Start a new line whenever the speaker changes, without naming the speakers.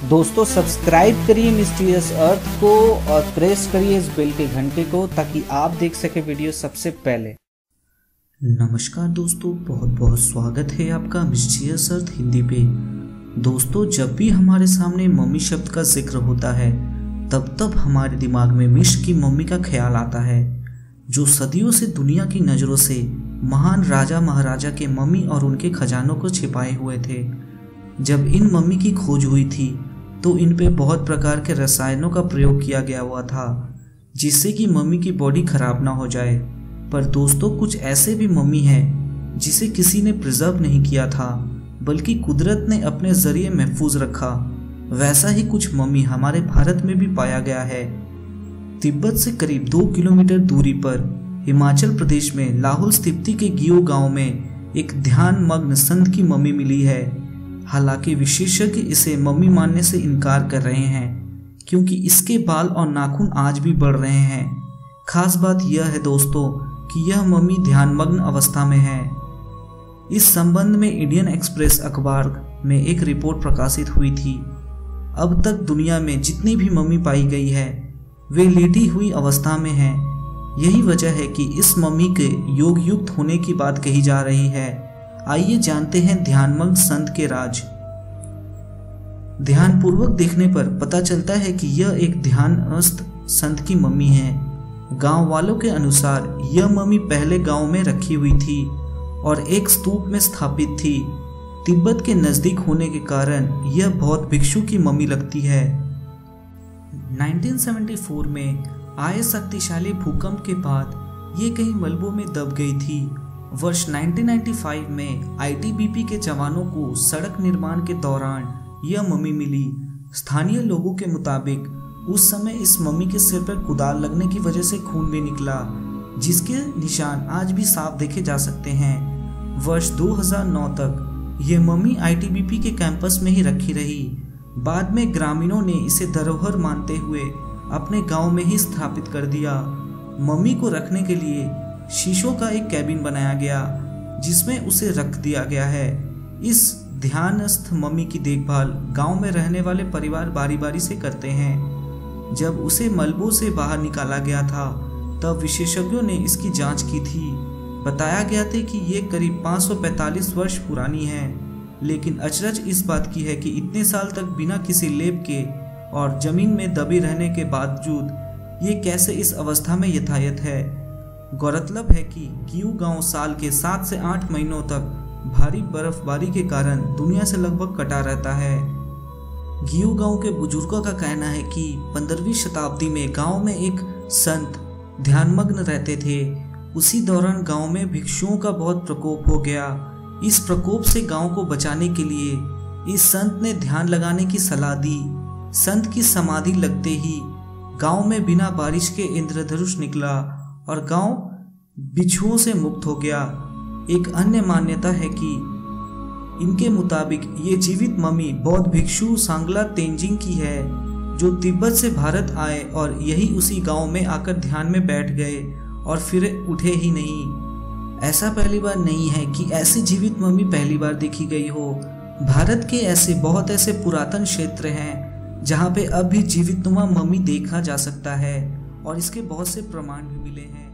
दोस्तों सब्सक्राइब करिए मिस्टीरियस अर्थ को और प्रेस करिए इस बेल के घंटे को ताकि आप देख सके वीडियो सबसे पहले।
नमस्कार दोस्तों, बहुत बहुत स्वागत है आपका मिस्टीरियस अर्थ हिंदी पे। दोस्तों, जब भी हमारे सामने मम्मी शब्द का जिक्र होता है तब हमारे दिमाग में मिस्र की मम्मी का ख्याल आता है, जो सदियों से दुनिया की नज़रों से महान राजा महाराजा के मम्मी और उनके खजानों को छिपाए हुए थे। जब इन मम्मी की खोज हुई थी तो इन पे बहुत प्रकार के रसायनों का प्रयोग किया गया हुआ था जिससे कि मम्मी की बॉडी खराब ना हो जाए। पर दोस्तों, कुछ ऐसे भी मम्मी हैं जिसे किसी ने प्रिजर्व नहीं किया था बल्कि कुदरत ने अपने जरिए महफूज रखा। वैसा ही कुछ मम्मी हमारे भारत में भी पाया गया है। तिब्बत से करीब 2 किलोमीटर दूरी पर हिमाचल प्रदेश में लाहौल स्फीति के गियो गांव में एक ध्यान मग्न संत की मम्मी मिली है। हालांकि विशेषज्ञ इसे मम्मी मानने से इनकार कर रहे हैं क्योंकि इसके बाल और नाखून आज भी बढ़ रहे हैं। खास बात यह है दोस्तों कि यह मम्मी ध्यानमग्न अवस्था में है। इस संबंध में इंडियन एक्सप्रेस अखबार में एक रिपोर्ट प्रकाशित हुई थी। अब तक दुनिया में जितनी भी मम्मी पाई गई है वे लेटी हुई अवस्था में हैं। यही वजह है कि इस मम्मी के योग युक्त होने की बात कही जा रही है। आइए जानते हैं ध्यानमग्न संत के राज। ध्यानपूर्वक देखने पर पता चलता है कि यह एक ध्यानस्थ संत की मम्मी है। गांव वालों के अनुसार यह मम्मी पहले गांव में रखी हुई थी और एक स्तूप में स्थापित थी। तिब्बत के नजदीक होने के कारण यह बहुत भिक्षु की मम्मी लगती है। 1974 में आए शक्तिशाली भूकंप के बाद ये कहीं मलबों में दब गई थी। वर्ष 1995 में आईटीबीपी के जवानों को सड़क निर्माण के दौरान यह मम्मी मिली। स्थानीय लोगों के मुताबिक उस समय इस मम्मी के सिर पर कुदाल लगने की वजह से खून भी निकला, जिसके निशान आज भी साफ देखे जा सकते हैं। वर्ष 2009 तक यह मम्मी आईटीबीपी के कैंपस में ही रखी रही। बाद में ग्रामीणों ने इसे धरोहर मानते हुए अपने गांव में ही स्थापित कर दिया। मम्मी को रखने के लिए शीशों का एक कैबिन बनाया गया जिसमें उसे रख दिया गया है। इस ध्यानस्थ मम्मी की देखभाल गांव में रहने वाले परिवार बारी बारी से करते हैं। जब उसे मलबों से बाहर निकाला गया था तब विशेषज्ञों ने इसकी जांच की थी। बताया गया था कि ये करीब 545 वर्ष पुरानी है। लेकिन अचरज इस बात की है कि इतने साल तक बिना किसी लेप के और जमीन में दबी रहने के बावजूद ये कैसे इस अवस्था में यथायथ है। गौरतलब है कि गियो गांव साल के 7 से 8 महीनों तक भारी बर्फबारी के कारण दुनिया से लगभग कटा रहता है। गियो गांव के बुजुर्गों का कहना है कि 15वीं शताब्दी में गांव में एक संत ध्यानमग्न रहते थे। उसी दौरान गांव में भिक्षुओं का बहुत प्रकोप हो गया। इस प्रकोप से गांव को बचाने के लिए इस संत ने ध्यान लगाने की सलाह दी। संत की समाधि लगते ही गांव में बिना बारिश के इंद्रधनुष निकला और गांव बिच्छुओं से मुक्त हो गया। एक अन्य मान्यता है कि इनके मुताबिक ये जीवित मम्मी बौद्ध भिक्षु सांगला तेंजिंग की है, जो तिब्बत से भारत आए और यही उसी गांव में आकर ध्यान में बैठ गए और फिर उठे ही नहीं। ऐसा पहली बार नहीं है कि ऐसी जीवित मम्मी पहली बार देखी गई हो। भारत के ऐसे बहुत ऐसे पुरातन क्षेत्र हैं जहाँ पे अब भी जीवितनुमा मम्मी देखा जा सकता है और इसके बहुत से प्रमाण भी मिले हैं।